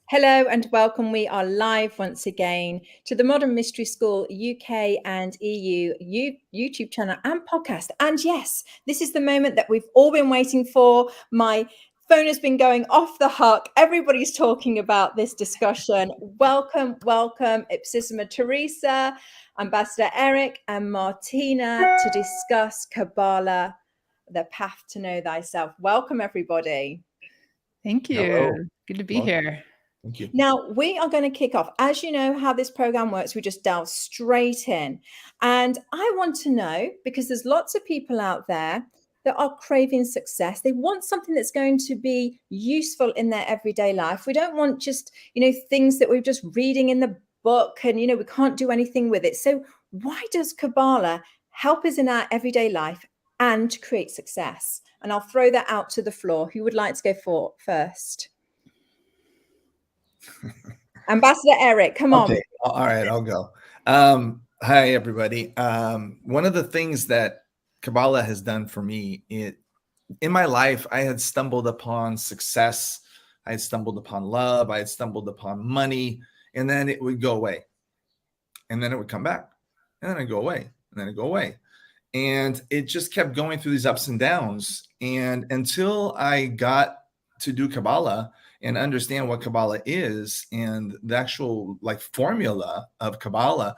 Hello and welcome. We are live once again to the Modern Mystery School UK and EU YouTube channel and podcast. And yes, this is the moment that we've all been waiting for. My phone has been going off the hook. Everybody's talking about this discussion. Welcome, Ipsissima Theresa, Ambassador Eric and Martina to discuss Kabbalah, the path to know thyself. Welcome, everybody. Thank you. Hello. Good to be here. Thank you. Now, we are going to kick off. As you know how this program works, we just delve straight in. And I want to know, because there's lots of people out there that are craving success. They want something that's going to be useful in their everyday life. We don't want just, things that we're just reading in the book and, we can't do anything with it. So why does Kabbalah help us in our everyday life and to create success? And I'll throw that out to the floor. Who would like to go first? Ambassador Eric, come on. Okay. All right, I'll go. Hi, everybody. One of the things that Kabbalah has done for me, in my life, I had stumbled upon success. I had stumbled upon love. I had stumbled upon money, and then it would go away. And then it would come back. And then it'd go away. And then it'd go away. And it just kept going through these ups and downs. And until I got to do Kabbalah and understand what Kabbalah is and the actual formula of Kabbalah,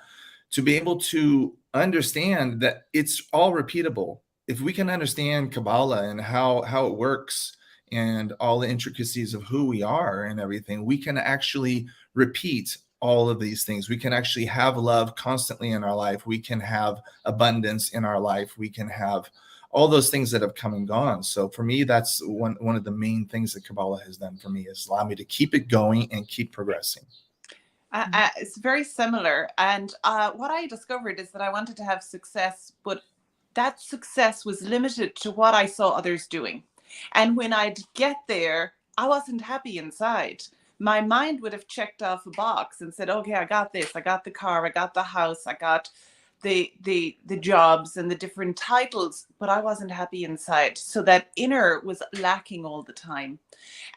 to be able to understand that it's all repeatable. If we can understand Kabbalah and how it works and all the intricacies of who we are and everything, we can actually repeat all of these things. We can actually have love constantly in our life. We can have abundance in our life. We can have all those things that have come and gone. So for me, that's one of the main things that Kabbalah has done for me, is allow me to keep it going and keep progressing. It's very similar. And what I discovered is that I wanted to have success, but that success was limited to what I saw others doing. And when I'd get there, I wasn't happy inside. My mind would have checked off a box and said, okay, I got this, I got the car, I got the house, I got the jobs and the different titles, but I wasn't happy inside. So that inner was lacking all the time.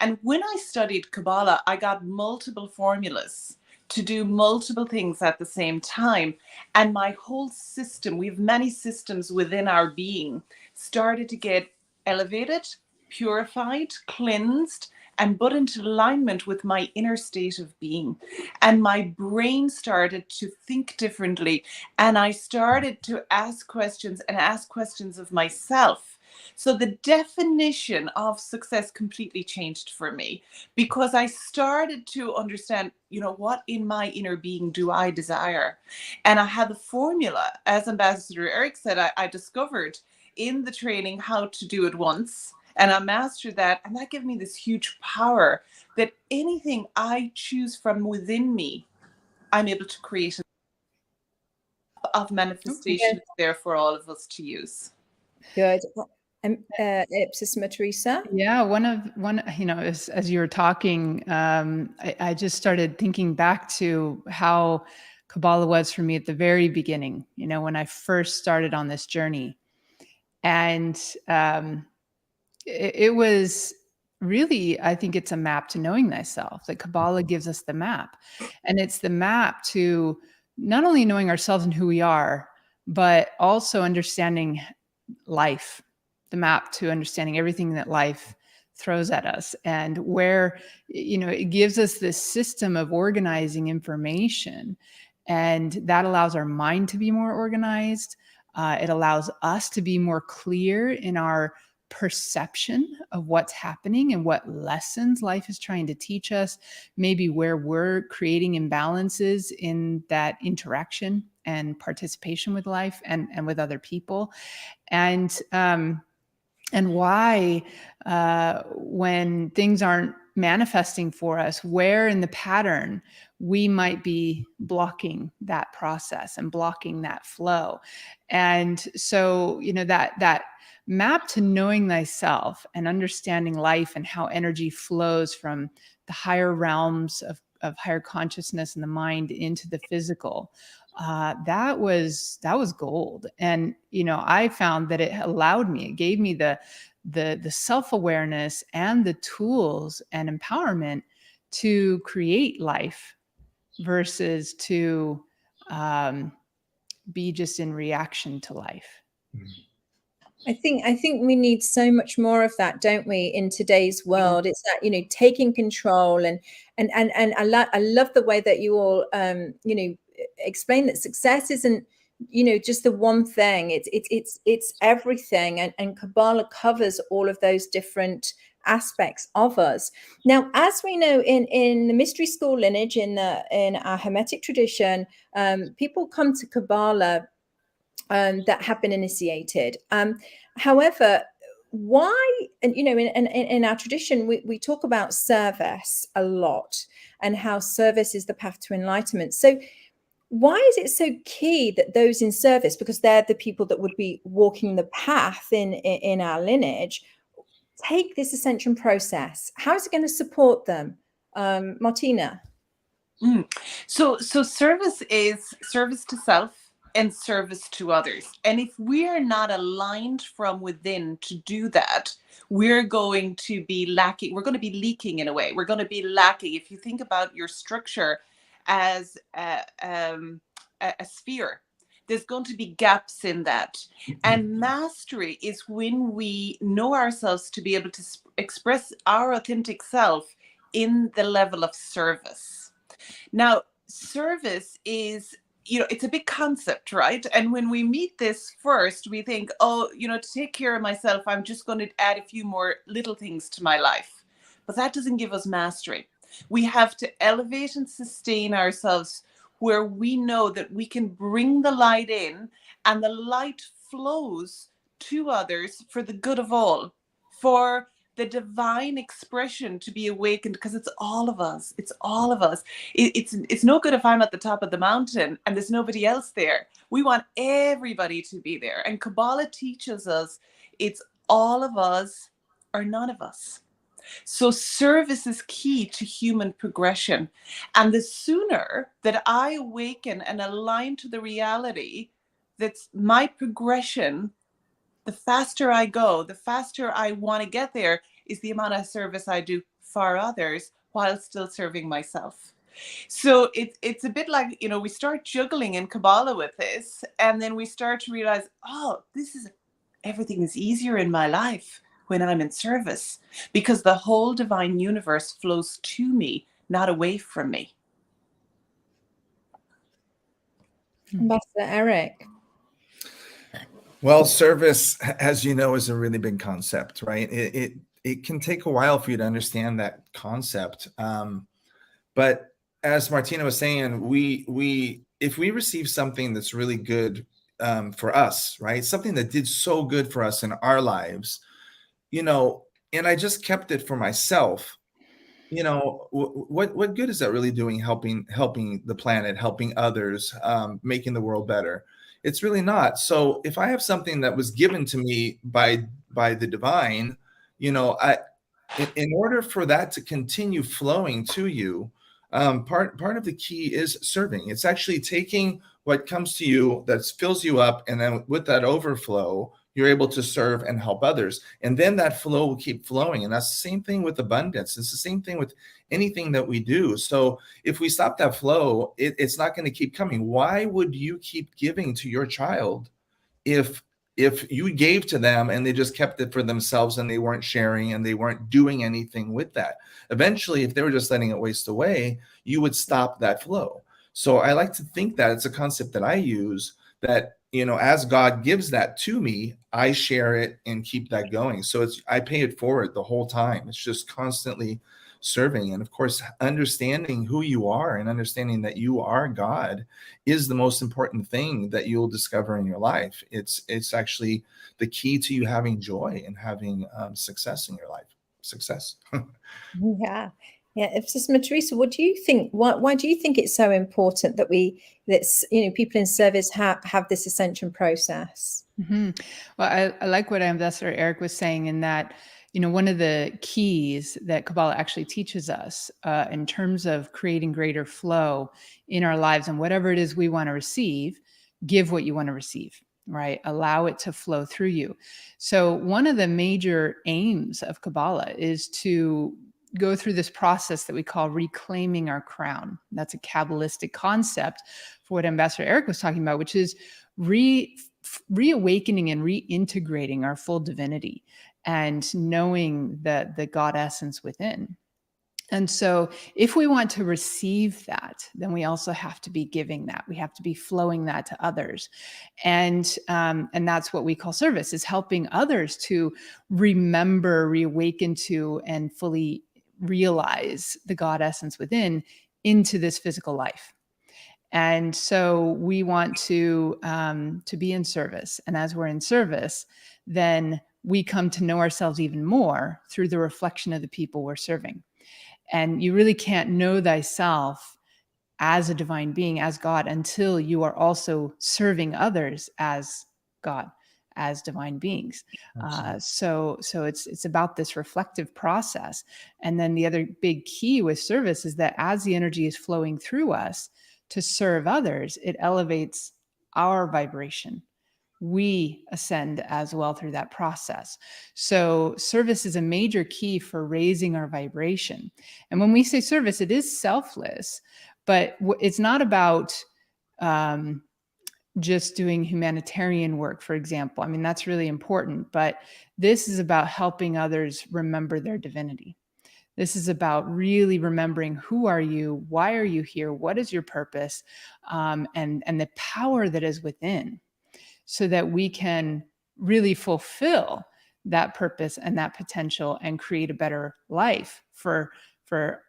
And when I studied Kabbalah, I got multiple formulas to do multiple things at the same time. And my whole system, we have many systems within our being, started to get elevated, purified, cleansed, and put into alignment with my inner state of being. And my brain started to think differently. And I started to ask questions of myself. So the definition of success completely changed for me, because I started to understand, what in my inner being do I desire? And I had the formula, as Ambassador Eric said, I discovered in the training how to do it once. And I mastered that. And that gave me this huge power that anything I choose from within me, I'm able to create of manifestation there for all of us to use. Good. Ipsissima Theresa. Yeah, as you were talking, I just started thinking back to how Kabbalah was for me at the very beginning, when I first started on this journey. And it was really, I think it's a map to knowing thyself. That Kabbalah gives us the map. And it's the map to not only knowing ourselves and who we are, but also understanding life. The map to understanding everything that life throws at us, and where, it gives us this system of organizing information. And that allows our mind to be more organized. It allows us to be more clear in our perception of what's happening and what lessons life is trying to teach us, maybe where we're creating imbalances in that interaction and participation with life and with other people. And why, when things aren't manifesting for us, where in the pattern we might be blocking that process and blocking that flow. And so, that map to knowing thyself and understanding life and how energy flows from the higher realms of higher consciousness and the mind into the physical. That was gold. And, I found that it gave me the self-awareness and the tools and empowerment to create life versus to be just in reaction to life. I think we need so much more of that, don't we, in today's world? It's that, taking control, and I love the way that you all explain that success isn't just the one thing. It's everything, and Kabbalah covers all of those different aspects of us. Now, as we know, in the mystery school lineage, in our Hermetic tradition, people come to Kabbalah that have been initiated. However, why, and in our tradition, we talk about service a lot, and how service is the path to enlightenment. So why is it so key that those in service, because they're the people that would be walking the path in our lineage, take this ascension process? How is it going to support them? Martina? So service is service to self and service to others. And if we're not aligned from within to do that, we're going to be lacking. We're going to be leaking in a way. We're going to be lacking. If you think about your structure as a sphere, there's going to be gaps in that. And mastery is when we know ourselves to be able to express our authentic self in the level of service. Now, service is, it's a big concept, right? And when we meet this first, we think, to take care of myself, I'm just going to add a few more little things to my life. But that doesn't give us mastery. We have to elevate and sustain ourselves where we know that we can bring the light in, and the light flows to others for the good of all, for the divine expression to be awakened, because it's all of us. It's all of us. It's no good if I'm at the top of the mountain and there's nobody else there. We want everybody to be there. And Kabbalah teaches us it's all of us or none of us. So service is key to human progression. And the sooner that I awaken and align to the reality that's my progression, the faster I go, the faster I want to get there, is the amount of service I do for others while still serving myself. So it's a bit like, we start juggling in Kabbalah with this, and then we start to realize, everything is easier in my life when I'm in service, because the whole divine universe flows to me, not away from me. Ambassador Eric. Well, service, as you know, is a really big concept, right? It can take a while for you to understand that concept. But as Martina was saying, if we receive something that's really good for us, right? Something that did so good for us in our lives, and I just kept it for myself, what good is that really doing, helping the planet, helping others, making the world better? It's really not. So if I have something that was given to me by the divine, in order for that to continue flowing to you, part of the key is serving. It's actually taking what comes to you that fills you up, and then with that overflow, you're able to serve and help others. And then that flow will keep flowing. And that's the same thing with abundance. It's the same thing with anything that we do. So if we stop that flow, it's not going to keep coming. Why would you keep giving to your child if you gave to them and they just kept it for themselves and they weren't sharing and they weren't doing anything with that? Eventually, if they were just letting it waste away, you would stop that flow. So I like to think that it's a concept that I use, that as God gives that to me, I share it and keep that going. So I pay it forward the whole time. It's just constantly serving. And of course, understanding who you are and understanding that you are God is the most important thing that you'll discover in your life. It's actually the key to you having joy and having success in your life. Success. Yeah. Ipsissima Theresa, what do you think? Why do you think it's so important that people in service have this ascension process? Mm-hmm. Well, I like what Ambassador Eric was saying, in that, one of the keys that Kabbalah actually teaches us in terms of creating greater flow in our lives, and whatever it is we want to receive, give what you want to receive, right? Allow it to flow through you. So one of the major aims of Kabbalah is to go through this process that we call reclaiming our crown. That's a Kabbalistic concept for what Ambassador Eric was talking about, which is reawakening and reintegrating our full divinity and knowing the God essence within. And so if we want to receive that, then we also have to be giving that. We have to be flowing that to others. And that's what we call service, is helping others to remember, reawaken to, and fully realize the God essence within into this physical life. And so we want to be in service. And as we're in service, then we come to know ourselves even more through the reflection of the people we're serving. And you really can't know thyself as a divine being, as God, until you are also serving others as God, as divine beings. So it's about this reflective process. And then the other big key with service is that as the energy is flowing through us to serve others, it elevates our vibration. We ascend as well through that process. So service is a major key for raising our vibration. And when we say service, it is selfless, but it's not about just doing humanitarian work, for example. I mean, that's really important, but this is about helping others remember their divinity. This is about really remembering, who are you? Why are you here? What is your purpose? And the power that is within, so that we can really fulfill that purpose and that potential and create a better life for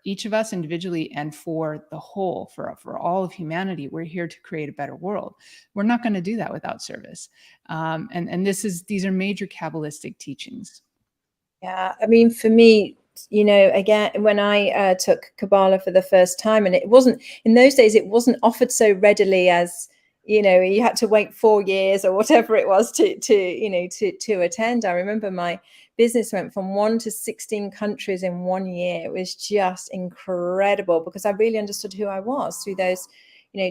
each of us individually and for the whole, for all of humanity. We're here to create a better world. We're not going to do that without service. And these are major Kabbalistic teachings. Yeah, I mean, for me, again, when I took Kabbalah for the first time, and it wasn't, in those days, it wasn't offered so readily as, you had to wait 4 years or whatever it was to attend. I remember my business went from 1 to 16 countries in 1 year. It was just incredible, because I really understood who I was through those,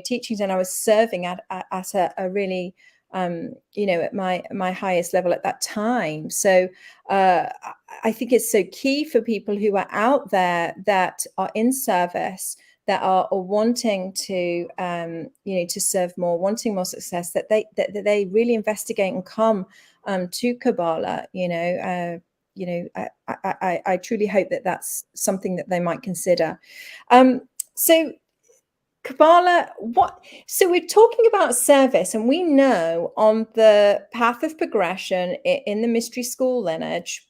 teachings, and I was serving at a really, at my highest level at that time. So I think it's so key for people who are out there that are in service, that are wanting to, to serve more, wanting more success, that they really investigate and come to Kabbalah. I truly hope that that's something that they might consider. So Kabbalah, so we're talking about service, and we know on the path of progression in the mystery school lineage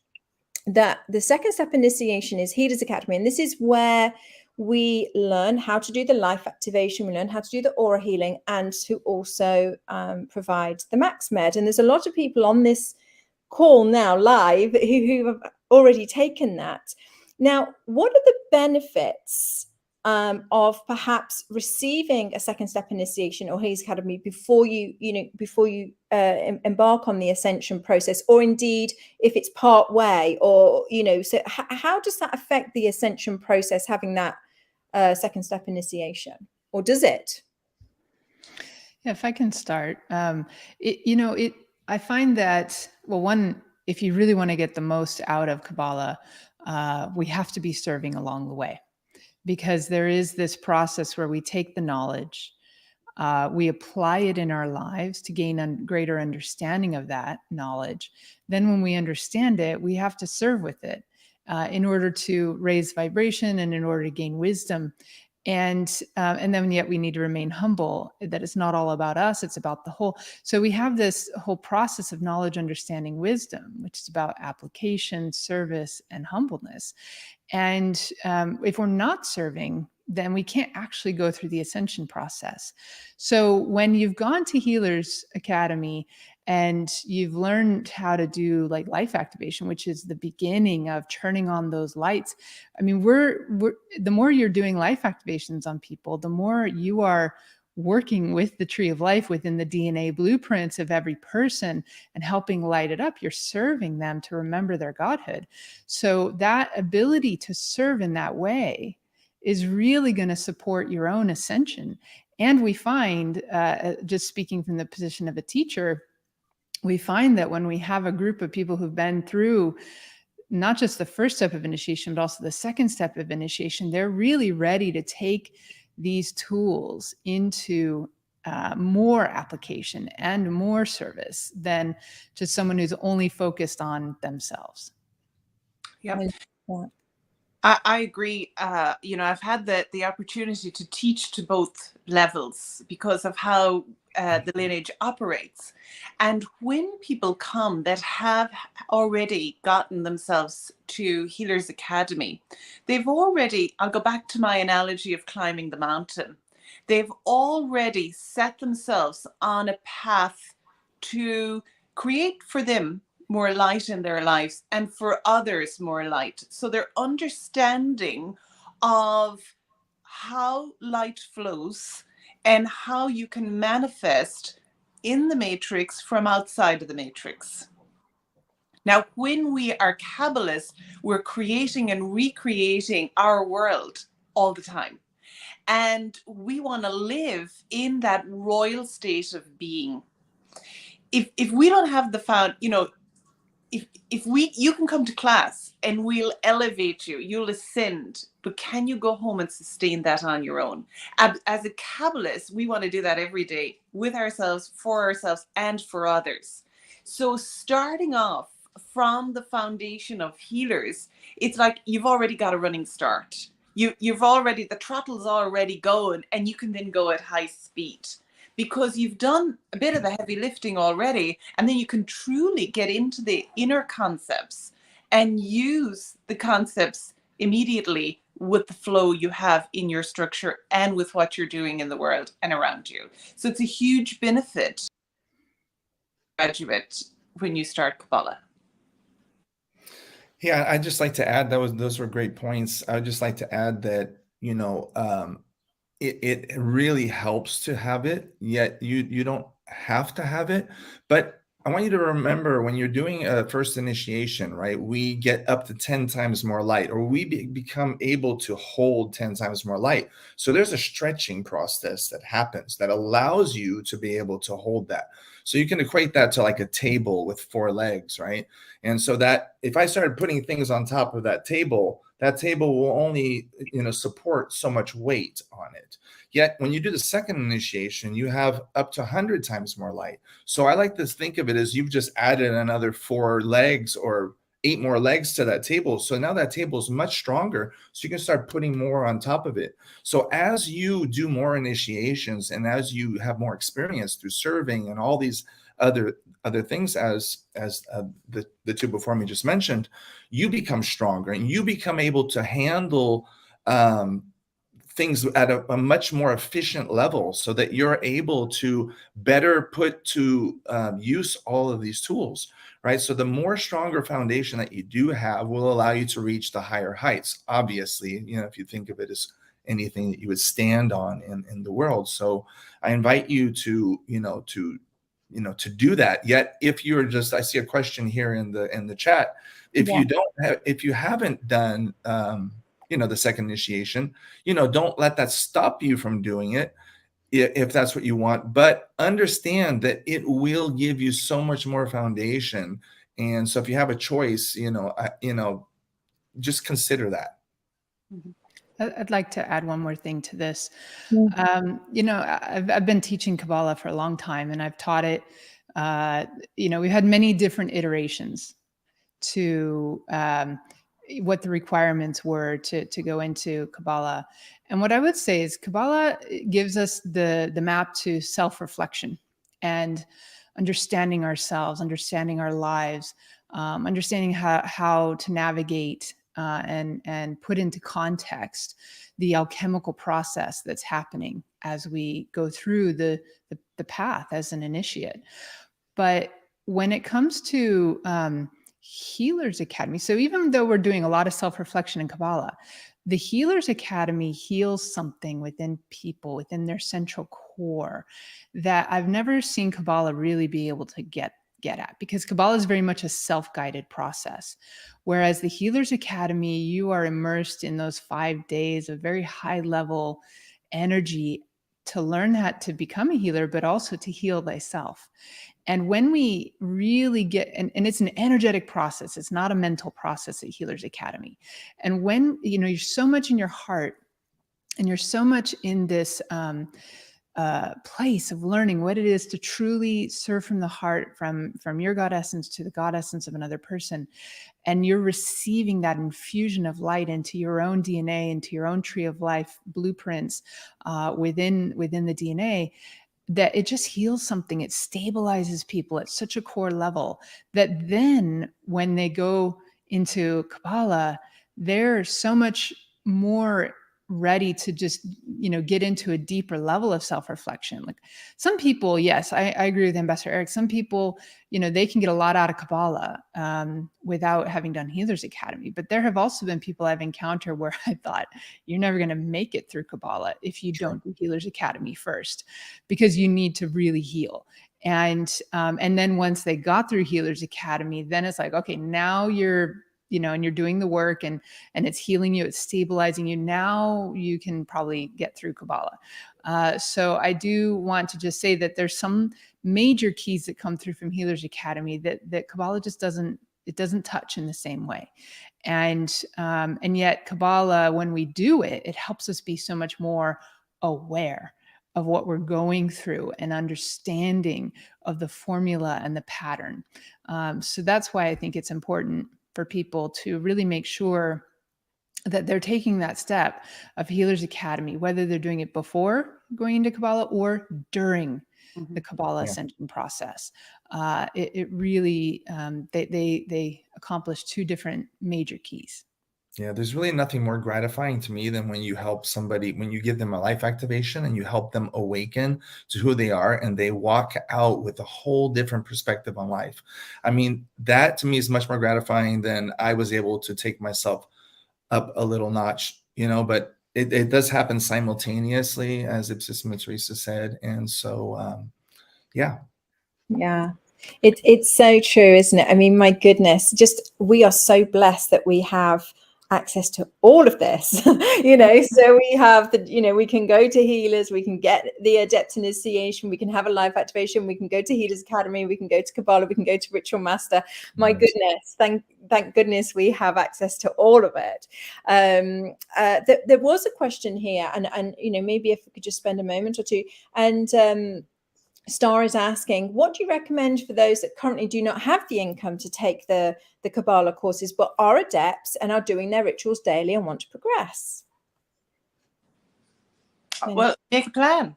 that the second step initiation is Healers Academy, and this is where we learn how to do the life activation, we learn how to do the aura healing, and to also provide the max med. And there's a lot of people on this call now live who have already taken that. Now, what are the benefits of perhaps receiving a second step initiation or Healers Academy before you embark on the ascension process, or indeed if it's part way, or so how does that affect the ascension process, having that second step initiation, or does it? Yeah, if I can start, I find that, well, one, if you really want to get the most out of Kabbalah, we have to be serving along the way. Because there is this process where we take the knowledge, we apply it in our lives to gain a greater understanding of that knowledge. Then when we understand it, we have to serve with it in order to raise vibration and in order to gain wisdom. And then yet we need to remain humble, that it's not all about us, it's about the whole. So we have this whole process of knowledge, understanding, wisdom, which is about application, service, and humbleness. And if we're not serving, then we can't actually go through the ascension process. So when you've gone to Healers Academy and you've learned how to do like life activation, which is the beginning of turning on those lights. I mean, the more you're doing life activations on people, the more you are working with the tree of life within the DNA blueprints of every person and helping light it up. You're serving them to remember their godhood. So that ability to serve in that way is really going to support your own ascension. And we find, just speaking from the position of a teacher, we find that when we have a group of people who've been through not just the first step of initiation, but also the second step of initiation, they're really ready to take these tools into more application and more service than just someone who's only focused on themselves. Yep. Yeah. I agree. I've had the opportunity to teach to both levels because of how the lineage operates. And when people come that have already gotten themselves to Healers Academy, they've already, I'll go back to my analogy of climbing the mountain. They've already set themselves on a path to create for them more light in their lives and for others more light. So their understanding of how light flows and how you can manifest in the matrix from outside of the matrix. Now, when we are Kabbalists, we're creating and recreating our world all the time. And we want to live in that royal state of being. If we don't have the you can come to class and we'll elevate you, you'll ascend, but can you go home and sustain that on your own? As a Kabbalist, we want to do that every day with ourselves, for ourselves, and for others. So starting off from the foundation of healers, it's like you've already got a running start. You've already, the throttle's already going, and you can then go at high speed, because you've done a bit of the heavy lifting already, and then you can truly get into the inner concepts and use the concepts immediately with the flow you have in your structure and with what you're doing in the world and around you. So it's a huge benefit, graduate, when you start Kabbalah. Yeah, I'd just like to add, those were great points. I would just like to add that, it really helps to have it, yet you don't have to have it. But I want you to remember, when you're doing a first initiation, right, we get up to 10 times more light, or we become able to hold 10 times more light. So there's a stretching process that happens that allows you to be able to hold that. So you can equate that to like a table with 4 legs, right? And so that if I started putting things on top of that table will only, support so much weight on it. Yet when you do the second initiation, you have up to 100 times more light. So I like to think of it as you've just added another 4 legs or 8 more legs to that table. So now that table is much stronger. So you can start putting more on top of it. So as you do more initiations and as you have more experience through serving and all these other things, as the two before me just mentioned, you become stronger and you become able to handle things at a much more efficient level, so that you're able to better put to use all of these tools, right? So the more stronger foundation that you do have will allow you to reach the higher heights. Obviously, if you think of it as anything that you would stand on in the world. So I invite you to do that. Yet if you're just, I see a question here in the chat. If you haven't done the second initiation, don't let that stop you from doing it if that's what you want, but understand that it will give you so much more foundation. And so if you have a choice, just consider that. I'd like to add one more thing to this. I've been teaching Kabbalah for a long time, and I've taught it. We've had many different iterations to what the requirements were to go into Kabbalah. And what I would say is Kabbalah gives us the map to self-reflection and understanding ourselves, understanding our lives, understanding how to navigate and put into context the alchemical process that's happening as we go through the path as an initiate. But when it comes to Healers Academy, so even though we're doing a lot of self-reflection in Kabbalah, the Healers Academy heals something within people, within their central core, that I've never seen Kabbalah really be able to get at, because Kabbalah is very much a self-guided process. Whereas the Healers Academy, you are immersed in those 5 days of very high level energy to learn how to become a healer, but also to heal thyself. And when we really get, and it's an energetic process, it's not a mental process at Healers Academy. And when, you're so much in your heart and you're so much in this place of learning what it is to truly serve from the heart, from your God essence to the God essence of another person, and you're receiving that infusion of light into your own DNA, into your own tree of life blueprints within the DNA, that it just heals something. It stabilizes people at such a core level that then when they go into Kabbalah, they're so much more ready to just, get into a deeper level of self-reflection. Like some people, yes, I agree with Ambassador Eric. Some people, they can get a lot out of Kabbalah without having done Healers Academy. But there have also been people I've encountered where I thought, you're never going to make it through Kabbalah if you don't do Healers Academy first, because you need to really heal. And then once they got through Healers Academy, then it's like, okay, now you're, and you're doing the work and it's healing you, it's stabilizing you. Now you can probably get through Kabbalah. So I do want to just say that there's some major keys that come through from Healers Academy that Kabbalah just doesn't touch in the same way. And yet Kabbalah, when we do it, it helps us be so much more aware of what we're going through and understanding of the formula and the pattern. So that's why I think it's important for people to really make sure that they're taking that step of Healers Academy, whether they're doing it before going into Kabbalah or during the Kabbalah ascension process. It really, they accomplish two different major keys. Yeah, there's really nothing more gratifying to me than when you help somebody, when you give them a life activation and you help them awaken to who they are and they walk out with a whole different perspective on life. I mean, that to me is much more gratifying than I was able to take myself up a little notch, but it does happen simultaneously, as Ipsissima Theresa said. And so, yeah. It's so true, isn't it? I mean, my goodness, we are so blessed that we have access to all of this, so we have we can go to healers, we can get the adept initiation, we can have a life activation, we can go to Healers Academy, we can go to Kabbalah, we can go to Ritual Master. My goodness, thank goodness we have access to all of it. There was a question here, and maybe if we could just spend a moment or two, and Star is asking, what do you recommend for those that currently do not have the income to take the Kabbalah courses, but are adepts and are doing their rituals daily and want to progress? Well, make a plan,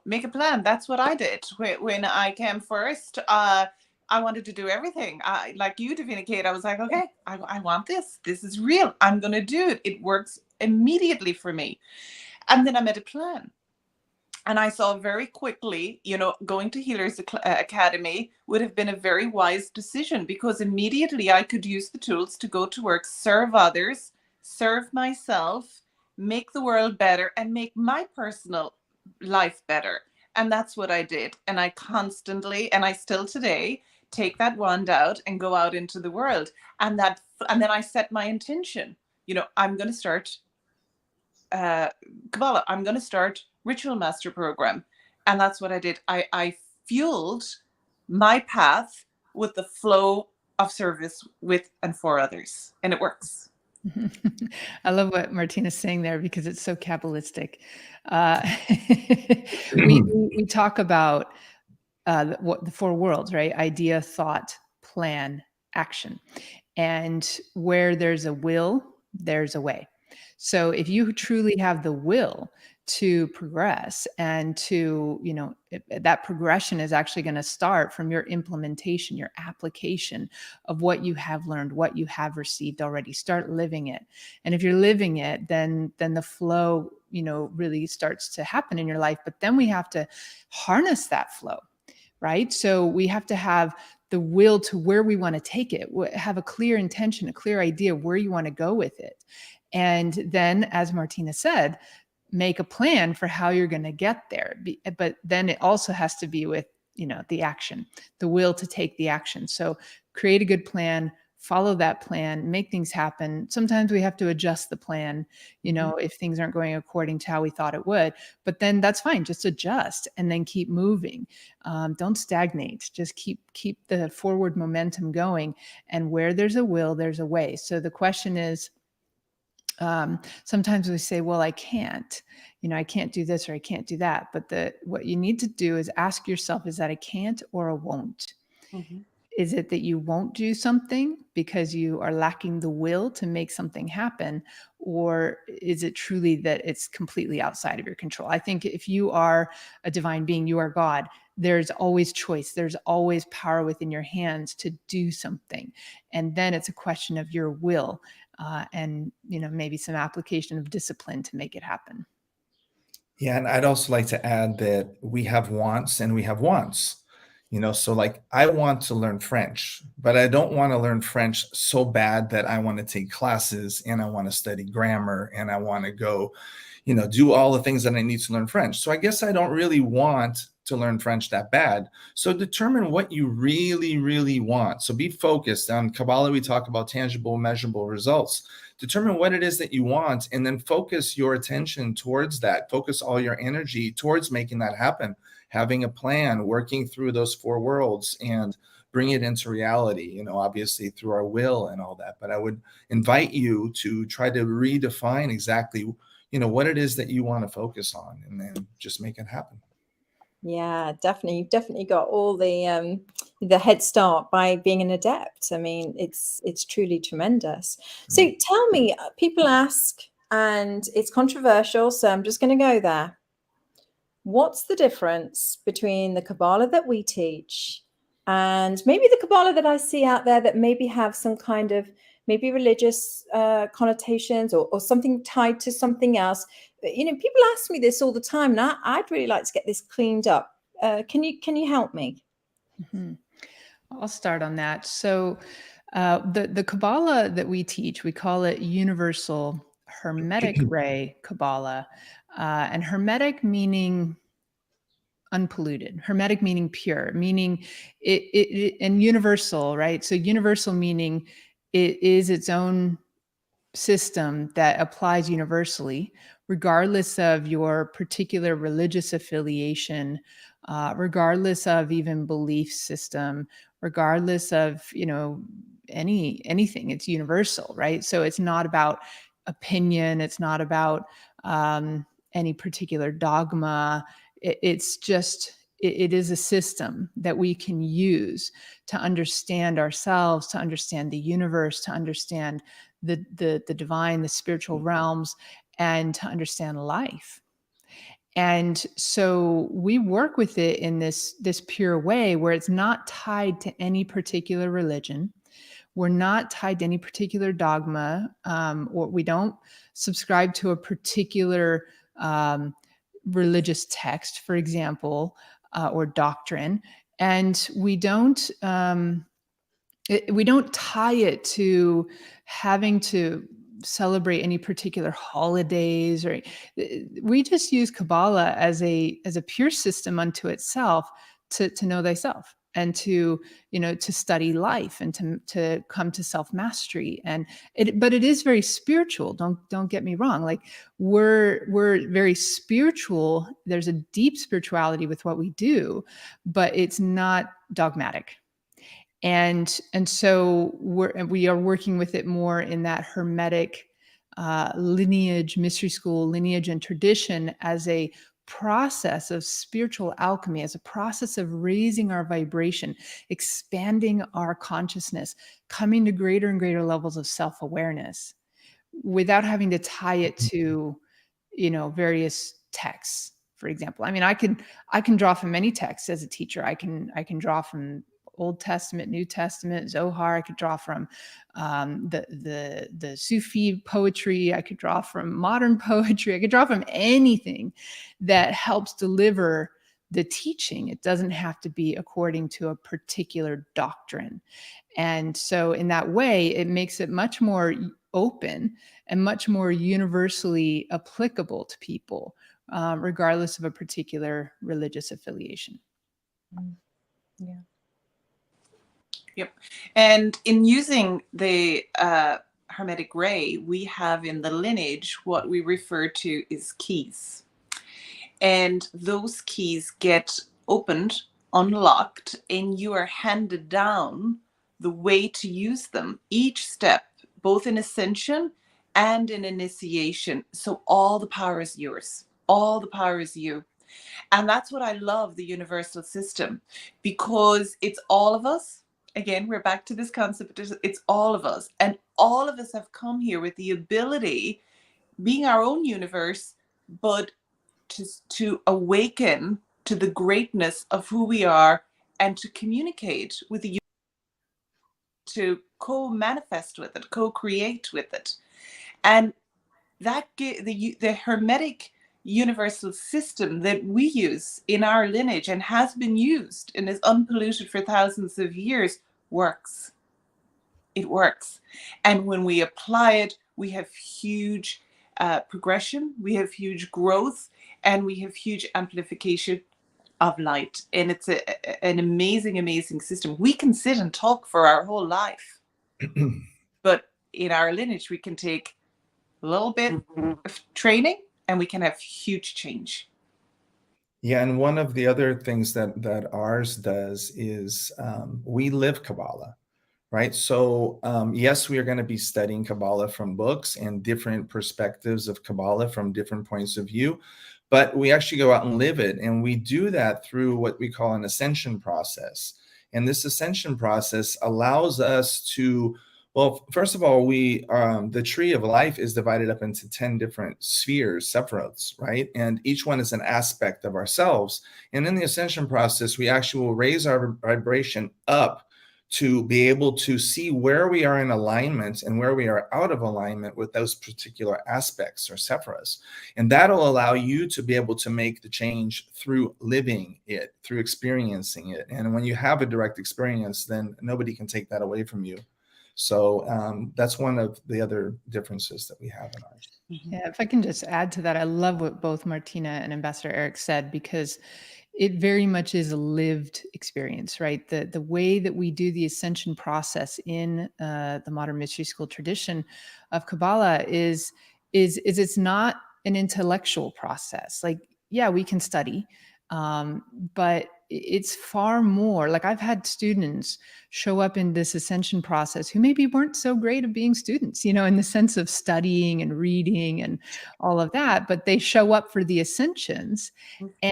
make a plan. That's what I did. When I came first, I wanted to do everything. Like you, Davina Kate, I was like, okay, I want this. This is real. I'm going to do it. It works immediately for me. And then I made a plan. And I saw very quickly, going to Healers Academy would have been a very wise decision, because immediately I could use the tools to go to work, serve others, serve myself, make the world better, and make my personal life better. And that's what I did. And I constantly, and I still today, take that wand out and go out into the world. And then I set my intention. I'm going to start Kabbalah. I'm going to start Ritual Master program. And that's what I did. I fueled my path with the flow of service with and for others. And it works. I love what Martina's saying there, because it's so Kabbalistic. We talk about what the four worlds, right? Idea, thought, plan, action. And where there's a will, there's a way. So if you truly have the will to progress and to, that progression is actually going to start from your implementation, your application of what you have learned, what you have received already. Start living it. And if you're living it, then the flow, really starts to happen in your life. But then we have to harness that flow, right? So we have to have the will to where we want to take it, have a clear intention, a clear idea of where you want to go with it. And then, as Martina said, make a plan for how you're going to get there. But then it also has to be with, the action, the will to take the action. So create a good plan, follow that plan, make things happen. Sometimes we have to adjust the plan, if things aren't going according to how we thought it would, but then that's fine. Just adjust and then keep moving. Don't stagnate. Just keep the forward momentum going. And where there's a will, there's a way. So the question is, sometimes we say, well, I can't do this or I can't do that. But what you need to do is ask yourself, is that a can't or a won't? Mm-hmm. Is it that you won't do something because you are lacking the will to make something happen? Or is it truly that it's completely outside of your control? I think if you are a divine being, you are God, there's always choice. There's always power within your hands to do something. And then it's a question of your will and, maybe some application of discipline to make it happen. Yeah. And I'd also like to add that we have wants and we have wants. So like I want to learn French, but I don't want to learn French so bad that I want to take classes and I want to study grammar and I want to go, do all the things that I need to learn French. So I guess I don't really want to learn French that bad. So determine what you really, really want. So be focused. On Kabbalah, we talk about tangible, measurable results. Determine what it is that you want and then focus your attention towards that. Focus all your energy towards making that happen. Having a plan, working through those 4 worlds and bring it into reality, obviously through our will and all that. But I would invite you to try to redefine exactly, what it is that you want to focus on and then just make it happen. Yeah, definitely. You've definitely got all the head start by being an adept. I mean, it's truly tremendous. So tell me, people ask, and it's controversial, so I'm just going to go there. What's the difference between the Kabbalah that we teach and maybe the Kabbalah that I see out there that maybe have some kind of maybe religious connotations or something tied to something else? People ask me this all the time, and I'd really like to get this cleaned up. Can you help me? Mm-hmm. I'll start on that. So the Kabbalah that we teach, we call it Universal Hermetic Ray Kabbalah, and Hermetic meaning unpolluted, Hermetic meaning pure, meaning it and universal, right? So universal meaning it is its own system that applies universally, regardless of your particular religious affiliation, regardless of even belief system, regardless of anything. It's universal, right? So it's not about opinion. It's not about any particular dogma. It's just it is a system that we can use to understand ourselves, to understand the universe, to understand the divine, the spiritual realms, and to understand life. And so we work with it in this pure way where it's not tied to any particular religion. We're not tied to any particular dogma, or we don't subscribe to a particular religious text, for example, or doctrine. And we don't tie it to having to celebrate any particular holidays, or we just use Kabbalah as a pure system unto itself to know thyself and to study life and to come to self-mastery. But it is very spiritual. Don't get me wrong. Like we're very spiritual. There's a deep spirituality with what we do, but it's not dogmatic. And so we are working with it more in that Hermetic lineage, mystery school lineage and tradition as a process of spiritual alchemy, as a process of raising our vibration, expanding our consciousness, coming to greater and greater levels of self-awareness without having to tie it to, various texts. For example, I mean, I can draw from many texts as a teacher. I can draw from Old Testament, New Testament, Zohar. I could draw from the Sufi poetry. I could draw from modern poetry. I could draw from anything that helps deliver the teaching. It doesn't have to be according to a particular doctrine. And so in that way, it makes it much more open and much more universally applicable to people, regardless of a particular religious affiliation. Yeah. Yep. And in using the Hermetic ray, we have in the lineage what we refer to as keys. And those keys get opened, unlocked, and you are handed down the way to use them, each step, both in ascension and in initiation. So all the power is yours. All the power is you. And that's what I love the universal system, because it's all of us. Again, we're back to this concept. It's all of us. And all of us have come here with the ability, being our own universe, but to awaken to the greatness of who we are and to communicate with the universe, to co-manifest with it, co-create with it. And that the Hermetic universal system that we use in our lineage and has been used and is unpolluted for thousands of years works. It works. And when we apply it, we have huge progression, we have huge growth, and we have huge amplification of light. And it's an amazing, amazing system. We can sit and talk for our whole life. But in our lineage, we can take a little bit of training and we can have huge change. Yeah, and one of the other things that ours does is we live Kabbalah, right? So yes, we are going to be studying Kabbalah from books and different perspectives of Kabbalah from different points of view, but we actually go out and live it. And we do that through what we call an ascension process. And this ascension process allows us to, well, first of all, the tree of life is divided up into 10 different spheres, sephiroths, right? And each one is an aspect of ourselves. And in the ascension process, we actually will raise our vibration up to be able to see where we are in alignment and where we are out of alignment with those particular aspects or sephiroths. And that'll allow you to be able to make the change through living it, through experiencing it. And when you have a direct experience, then nobody can take that away from you. So that's one of the other differences that we have in ours. Yeah, if I can just add to that, I love what both Martina and Ambassador Eric said, because it very much is a lived experience, right? The way that we do the ascension process in the modern mystery school tradition of Kabbalah is it's not an intellectual process. Like, yeah, we can study, but it's far more. Like, I've had students show up in this ascension process who maybe weren't so great at being students, in the sense of studying and reading and all of that, but they show up for the ascensions.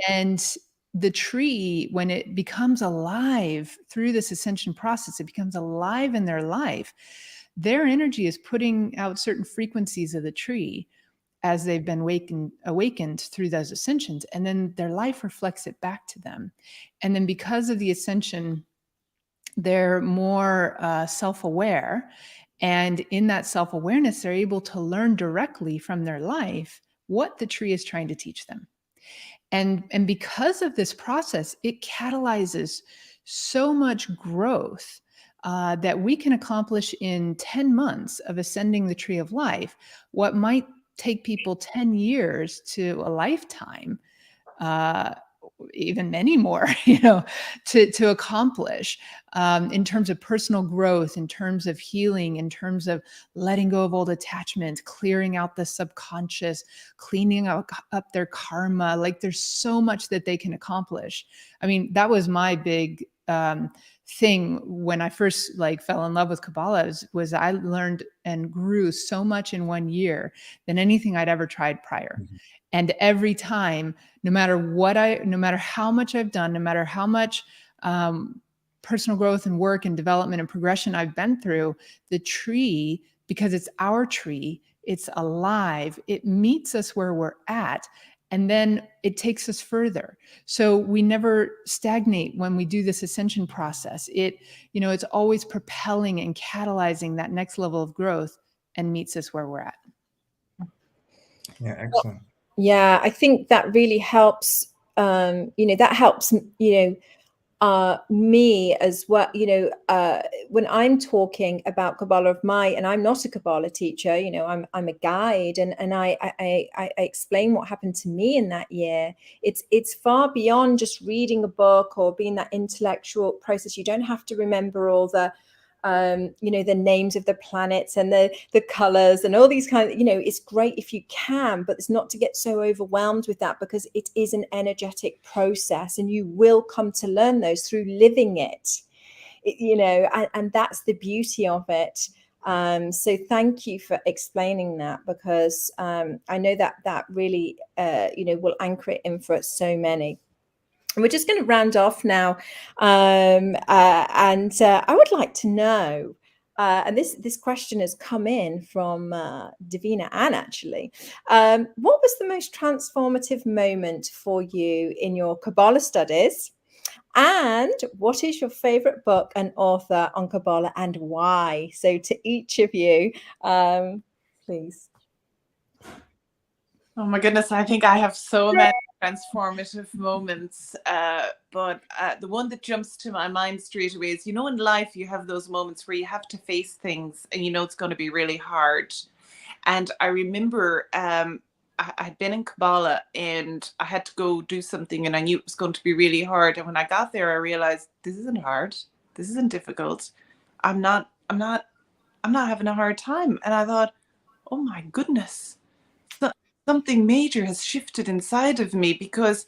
And the tree, when it becomes alive through this ascension process, it becomes alive in their life. Their energy is putting out certain frequencies of the tree as they've been awakened through those ascensions, and then their life reflects it back to them. And then because of the ascension, they're more self-aware, and in that self-awareness, they're able to learn directly from their life what the tree is trying to teach them. And because of this process, it catalyzes so much growth that we can accomplish in 10 months of ascending the tree of life what might take people 10 years to a lifetime, even many more, to accomplish in terms of personal growth, in terms of healing, in terms of letting go of old attachment, clearing out the subconscious, cleaning up their karma. Like, there's so much that they can accomplish. I mean, that was my big thing when I first fell in love with Kabbalah, was I learned and grew so much in 1 year than anything I'd ever tried prior. Mm-hmm. And every time, no matter how much I've done, no matter how much personal growth and work and development and progression I've been through, the tree, because it's our tree, it's alive, it meets us where we're at, and then it takes us further. So we never stagnate when we do this ascension process. It's always propelling and catalyzing that next level of growth and meets us where we're at. Yeah, excellent. Yeah, I think that really helps. That helps, me as well, when I'm talking about Kabbalah and I'm not a Kabbalah teacher, I'm a guide, and I explain what happened to me in that year. It's far beyond just reading a book or being that intellectual process. You don't have to remember all the the names of the planets and the colors and all these kind of, it's great if you can, but it's not to get so overwhelmed with that, because it is an energetic process and you will come to learn those through living it, and that's the beauty of it. So thank you for explaining that, because I know that really, will anchor it in for so many. And we're just going to round off now. And I would like to know, and this question has come in from Davina Ann, actually. What was the most transformative moment for you in your Kabbalah studies? And what is your favorite book and author on Kabbalah, and why? So to each of you, please. Oh my goodness, I think I have so many transformative moments, but the one that jumps to my mind straight away is, in life you have those moments where you have to face things and it's going to be really hard. And I remember I had been in Kabbalah and I had to go do something, and I knew it was going to be really hard. And when I got there, I realized this isn't hard, this isn't difficult. I'm not having a hard time. And I thought, oh my goodness, something major has shifted inside of me, because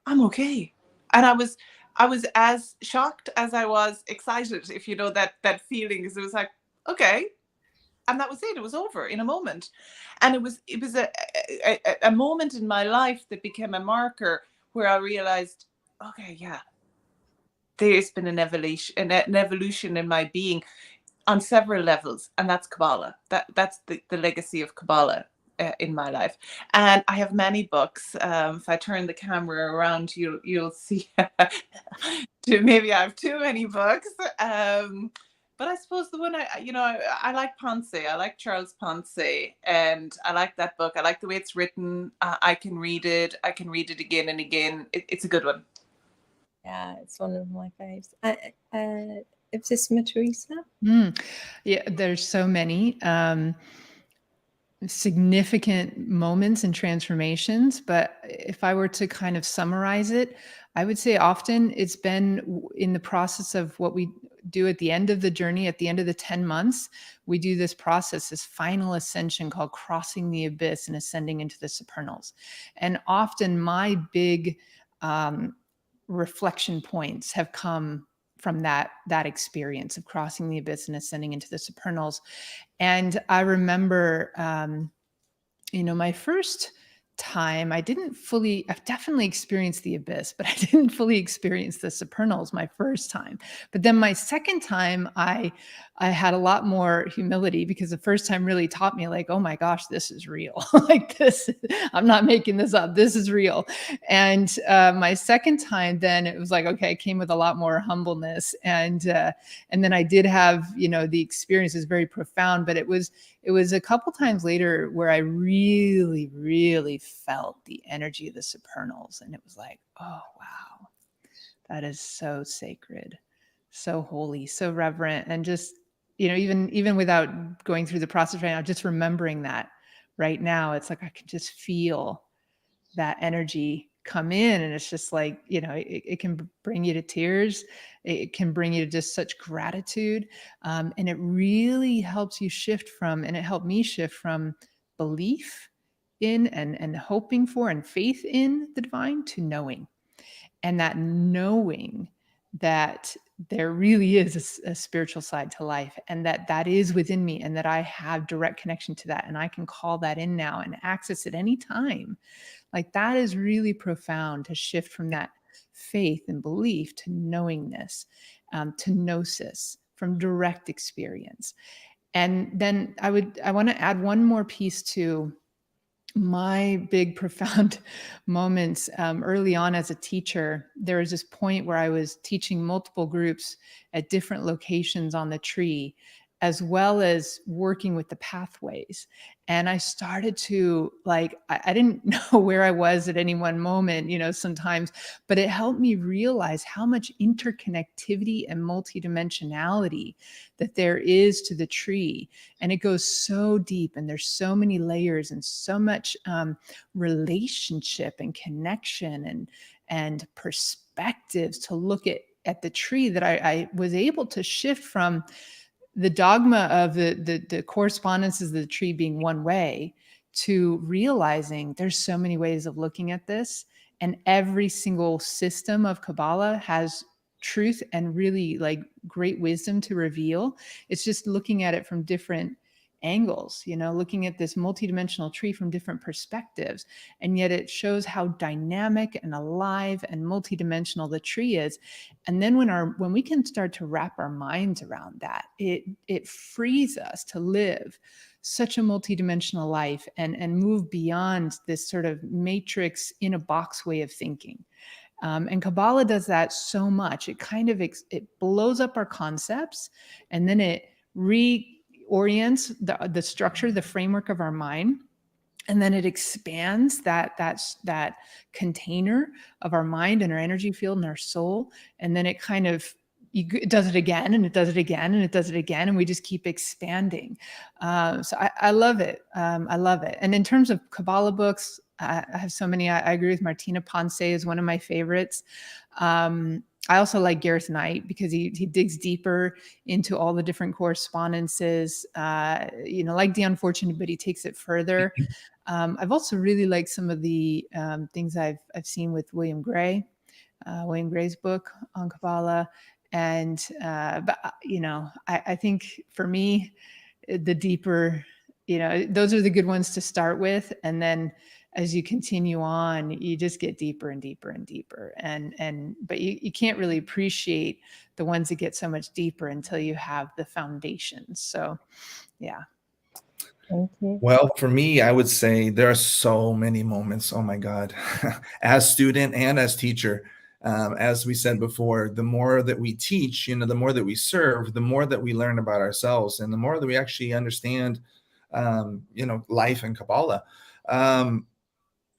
I'm okay. And I was as shocked as I was excited, if that feeling, because it was like, okay. And that was it. It was over in a moment. And it was a moment in my life that became a marker where I realized, okay, yeah, there's been an evolution in my being on several levels. And that's Kabbalah. That's the legacy of Kabbalah in my life. And I have many books. If I turn the camera around, you'll see. Maybe I have too many books. But I suppose the one I like Ponce. I like Charles Ponce, and I like that book. I like the way it's written. I can read it. I can read it again and again. It's a good one. Yeah, it's one of my faves. Ipsissima Theresa? Yeah, there's so many significant moments and transformations. But if I were to kind of summarize it, I would say often it's been in the process of what we do at the end of the journey, at the end of the 10 months, we do this process, this final ascension called crossing the abyss and ascending into the supernals. And often my big reflection points have come from that experience of crossing the abyss and ascending into the supernals. And I remember, my first time, I've definitely experienced the abyss, but I didn't fully experience the supernals my first time. But then my second time, I had a lot more humility, because the first time really taught me, like, oh my gosh, this is real. Like this, I'm not making this up. This is real. And my second time, then it was like, okay, it came with a lot more humbleness. And then I did have, the experience is very profound, but it was a couple times later where I really, really felt the energy of the supernals. And it was like, oh, wow, that is so sacred, so holy, so reverent. And just, even without going through the process right now, just remembering that right now, it's like I can just feel that energy come in, and it's just like, it can bring you to tears. It can bring you to just such gratitude. And it really helps you shift from, and it helped me shift from belief in and hoping for and faith in the divine to knowing. And that knowing that there really is a spiritual side to life, and that is within me, and that I have direct connection to that, and I can call that in now and access it anytime. Like, that is really profound, to shift from that faith and belief to knowingness, to gnosis, from direct experience. And then I want to add one more piece to my big profound moments. Early on as a teacher, there was this point where I was teaching multiple groups at different locations on the tree. as well as working with the pathways. And I started to I didn't know where I was at any one moment, sometimes, but it helped me realize how much interconnectivity and multidimensionality that there is to the tree. And it goes so deep, and there's so many layers and so much relationship and connection and perspectives to look at the tree, that I was able to shift from the dogma of the correspondences of the tree being one way to realizing there's so many ways of looking at this. And every single system of Kabbalah has truth and really great wisdom to reveal. It's just looking at it from different angles, looking at this multidimensional tree from different perspectives. And yet it shows how dynamic and alive and multidimensional the tree is. And then when we can start to wrap our minds around that, it frees us to live such a multidimensional life and move beyond this sort of matrix in a box way of thinking. And Kabbalah does that so much. It kind of it blows up our concepts, and then it reorients the structure, the framework of our mind, and then it expands that container of our mind and our energy field and our soul, and then it kind of it does it again, and it does it again, and it does it again, and we just keep expanding. So I love it. I love it. And in terms of Kabbalah books, I have so many. I agree with Martina. Ponce is one of my favorites. I also like Gareth Knight because he digs deeper into all the different correspondences, like The Unfortunate, but he takes it further. I've also really liked some of the things I've seen with William Gray's book on Kabbalah. And, but I think for me, the deeper, those are the good ones to start with. And then as you continue on, you just get deeper and deeper and deeper. But you can't really appreciate the ones that get so much deeper until you have the foundations. So, yeah. Thank you. Well, for me, I would say there are so many moments. Oh my God, as student and as teacher, as we said before, the more that we teach, the more that we serve, the more that we learn about ourselves, and the more that we actually understand, life and Kabbalah.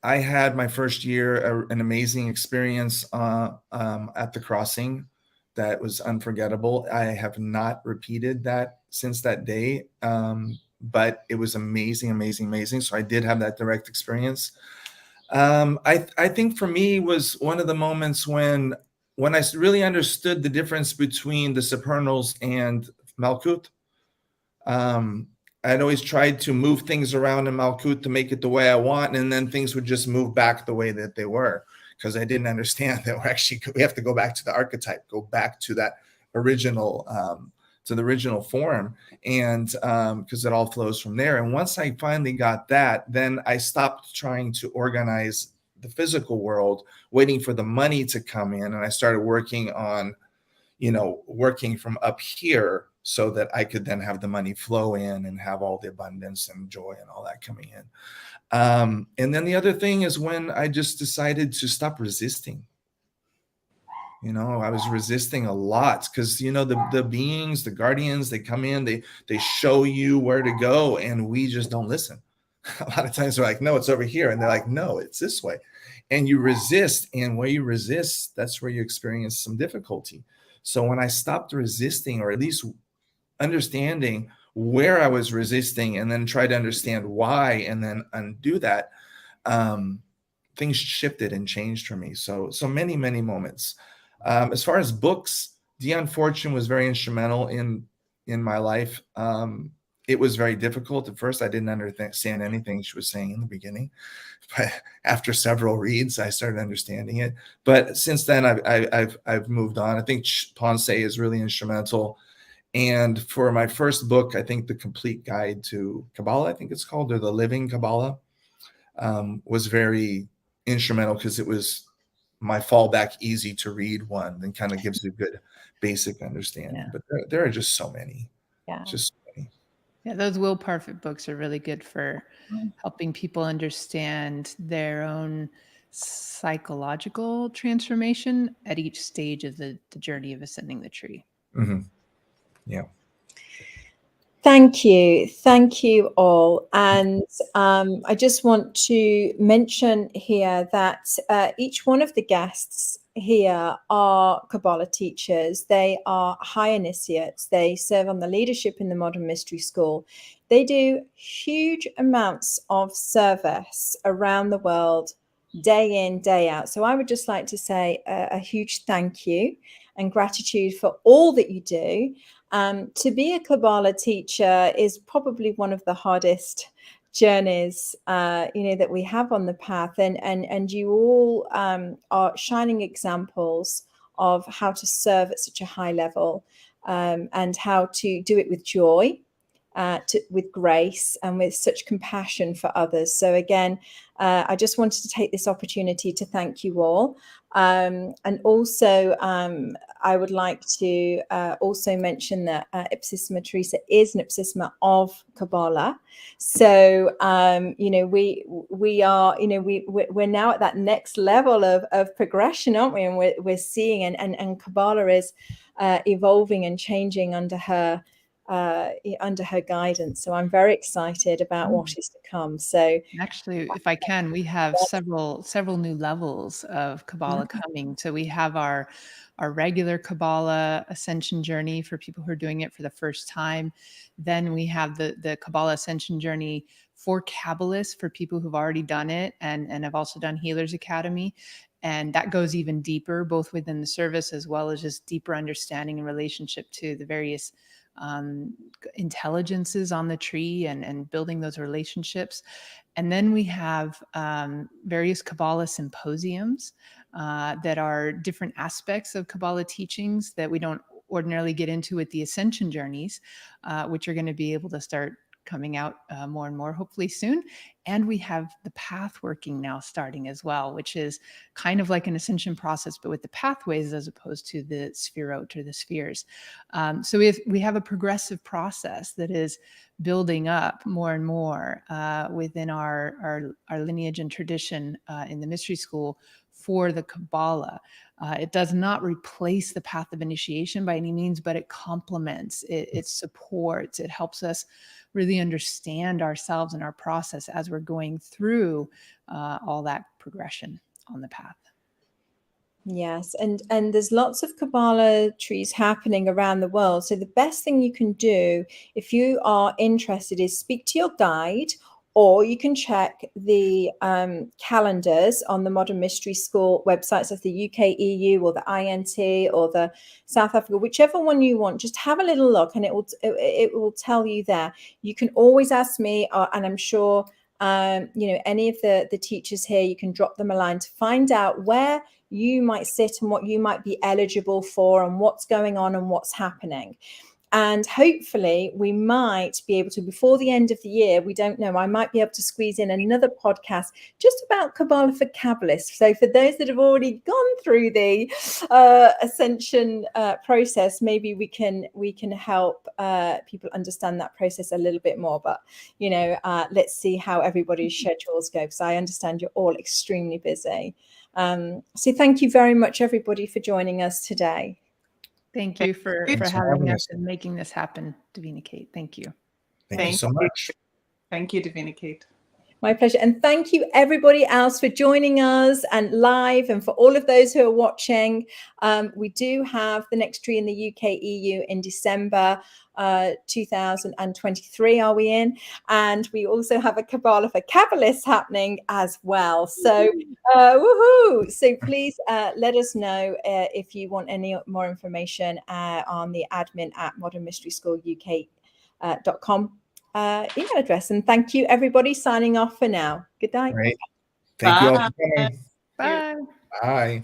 I had my first year an amazing experience at the crossing that was unforgettable. I have not repeated that since that day, but it was amazing, amazing, amazing. So I did have that direct experience. I think for me was one of the moments when I really understood the difference between the supernals and Malkut. I'd always tried to move things around in Malkut to make it the way I want, and then things would just move back the way that they were, because I didn't understand that we have to go back to the archetype, go back to that original, to the original form, and because it all flows from there. And once I finally got that, then I stopped trying to organize the physical world, waiting for the money to come in, and I started working on, working from up here, so that I could then have the money flow in and have all the abundance and joy and all that coming in. And then the other thing is when I just decided to stop resisting. I was resisting a lot because, the beings, the guardians, they come in, they show you where to go, and we just don't listen. A lot of times we're like, no, it's over here. And they're like, no, it's this way. And you resist. And where you resist, that's where you experience some difficulty. So when I stopped resisting, or at least understanding where I was resisting, and then try to understand why, and then undo that, things shifted and changed for me. So many, many moments. As far as books, The Unfortunate was very instrumental in my life. It was very difficult at first. I didn't understand anything she was saying in the beginning, but after several reads, I started understanding it. But since then, I've moved on. I think Ponce is really instrumental. And for my first book, I think The Complete Guide to Kabbalah, I think it's called, or The Living Kabbalah, was very instrumental because it was my fallback, easy to read one, and kind of gives you a good basic understanding. Yeah. But there are just so many. Yeah. Just so many. Yeah, those Will Parfit books are really good for helping people understand their own psychological transformation at each stage of the journey of ascending the tree. Mm-hmm. Yeah. Thank you all. And I just want to mention here that each one of the guests here are Kabbalah teachers. They are high initiates. They serve on the leadership in the Modern Mystery School. They do huge amounts of service around the world, day in, day out. So I would just like to say a huge thank you and gratitude for all that you do. To be a Kabbalah teacher is probably one of the hardest journeys, that we have on the path, and you all are shining examples of how to serve at such a high level, and how to do it with joy, with grace, and with such compassion for others. So again, I just wanted to take this opportunity to thank you all. And also, I would like to also mention that Ipsissima Theresa is an Ipsissima of Kabbalah. So, we are, we're now at that next level of progression, aren't we? And we're seeing, and Kabbalah is evolving and changing under her guidance. So I'm very excited about what is to come. So actually, if I can, we have several new levels of Kabbalah coming. So we have our regular Kabbalah ascension journey for people who are doing it for the first time. Then we have the Kabbalah ascension journey for Kabbalists, for people who've already done it and have also done Healers Academy. And that goes even deeper, both within the service as well as just deeper understanding and relationship to the various intelligences on the tree and building those relationships. And then we have various Kabbalah symposiums that are different aspects of Kabbalah teachings that we don't ordinarily get into with the ascension journeys, which are going to be able to start coming out more and more, hopefully soon. And we have the path working now starting as well, which is kind of like an ascension process, but with the pathways as opposed to the spherot or the spheres. So we have a progressive process that is building up more and more within our lineage and tradition in the mystery school for the Kabbalah. It does not replace the path of initiation by any means, but it complements, it supports, it helps us really understand ourselves and our process as we're going through all that progression on the path. Yes, and there's lots of Kabbalah trees happening around the world. So the best thing you can do if you are interested is speak to your guide, or you can check the calendars on the Modern Mystery School websites of the UK EU or the INT or the South Africa, whichever one you want. Just have a little look, and it will tell you there. You can always ask me, and I'm sure any of the teachers here. You can drop them a line to find out where you might sit and what you might be eligible for and what's going on and what's happening. And hopefully we might be able to, before the end of the year, we don't know, I might be able to squeeze in another podcast just about Kabbalah for Kabbalists. So for those that have already gone through the ascension process, maybe we can help people understand that process a little bit more. But, let's see how everybody's schedules go, because I understand you're all extremely busy. So thank you very much, everybody, for joining us today. Thank you for having us and making this happen, Davina Kate. Thank you. Thank you so much. Thank you, Davina Kate. My pleasure. And thank you everybody else for joining us and live, and for all of those who are watching. We do have the next tree in the UK EU in December 2023 are we in, and we also have a Kabbalah for Kabbalists happening as well. So woohoo! So please let us know if you want any more information on the admin at modernmysteryschooluk.com email address. And thank you everybody. Signing off for now. Good night. All right. Thank you all for coming. Bye. Bye.